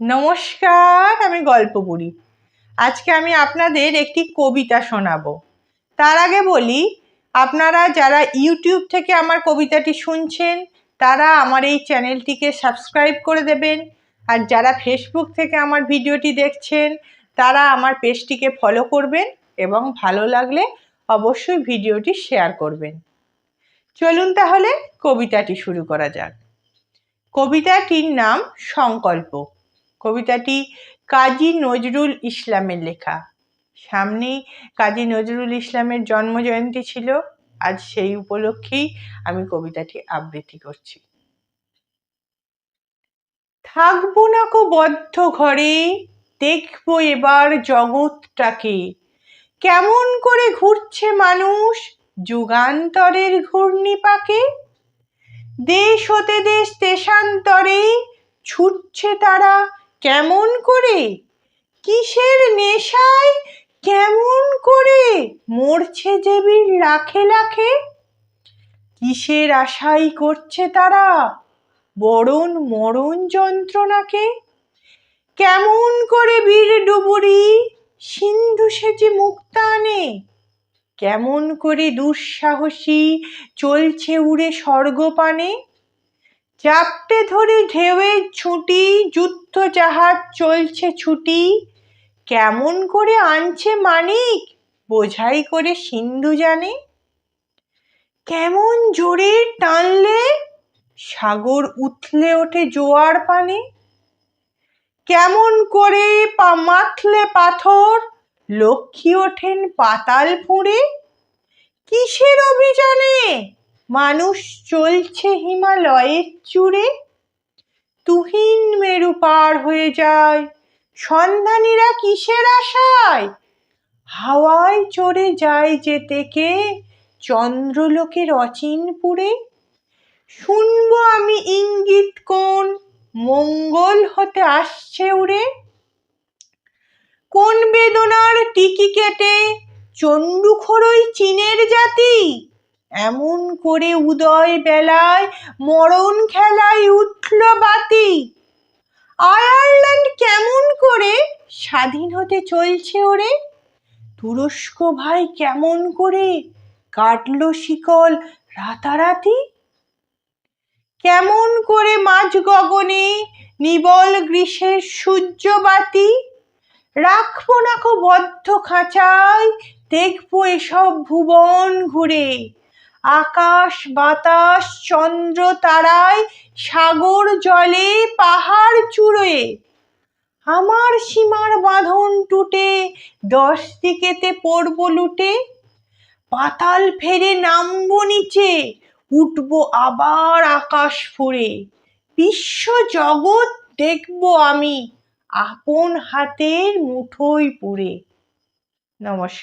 নমস্কার, আমি গল্প বুড়ি। আজকে আমি আপনাদের একটি কবিতা শোনাবো। তার আগে বলি, আপনারা যারা ইউটিউব থেকে আমার কবিতাটি শুনছেন তারা আমার এই চ্যানেলটিকে সাবস্ক্রাইব করে দেবেন, আর যারা ফেসবুক থেকে আমার ভিডিওটি দেখছেন তারা আমার পেজটিকে ফলো করবেন এবং ভালো লাগলে অবশ্যই ভিডিওটি শেয়ার করবেন। চলুন তাহলে কবিতাটি শুরু করা যাক। কবিতাটির নাম সংকল্প। কবিতাটি কাজী নজরুল ইসলামের লেখা। সামনেই কাজী নজরুল ইসলামের জন্মজয়ন্তী ছিল, আজ সেই উপলক্ষেই আমি কবিতাটি আবৃত্তি করছি। থাকবো না কো বদ্ধ ঘরে, দেখবো এবার জগৎটাকে, কেমন করে ঘুরছে মানুষ যুগান্তরের ঘূর্ণিপাকে। দেশ হতে দেশ দেশান্তরে ছুটছে তারা কেমন করে, কিসের নেশায় কেমন করে মরছে যে বীর লাখে লাখে। কিসের আশাই করছে তারা বরণ মরণ যন্ত্রণাকে। কেমন করে বীর ডুবুরি সিন্ধু সেজে মুক্তা আনে, কেমন করে দুঃসাহসী চলছে উড়ে স্বর্গপানে। চাপটে ধরে ঢেউয়ের ছুটি যুদ্ধ জাহাজ চলছে ছুটি, কেমন করে আনছে মানিক বোঝাই করে সিন্ধু জানে। কেমন জোরে টানলে সাগর উথলে ওঠে জোয়ার পানে, কেমন করে মাখলে পাথর লক্ষ্মী ওঠেন পাতাল ফুঁড়ে। কিসের অভিযানে মানুষ চলছে হিমালয়ের চূড়ে, তুহিন মেরু পার হয়ে যায় সন্ধানীরা কিসের আশায়। হাওয়ায় চড়ে যায় যেতে কে চন্দ্রলোকের অচিনপুরে। শুনবো আমি ইঙ্গিত কোন মঙ্গল হতে আসছে উড়ে, কোন বেদনার টিকি কেটে চণ্ডুখোরই চীনের জাতি। এমন করে উদয় বেলায় মরণ খেলায় উঠল বাতি। আয়ারল্যান্ড কেমন করে স্বাধীন হতে চলছে ওরে, তুরস্ক ভাই কেমন করে কাটলো শিকল রাতারাতি। কেমন করে মাঝ গগনে নিবল গ্রীষ্মের সূর্যবাতি, রাখবো না কো বদ্ধ খাঁচায় দেখবো এসব ভুবন ঘুরে। আকাশ বাতাস চন্দ্র তারায় সাগর জলে পাহাড় চূড়ে, আমার সীমার বাঁধন টুটে 10 দিকেতে পড়বো লুটে। পাতাল ফেরে নামবো নিচে উঠবো আবার আকাশ ফুঁড়ে, বিশ্ব জগৎ দেখবো আমি আপন হাতের মুঠোয় পুরে। নমস্কার।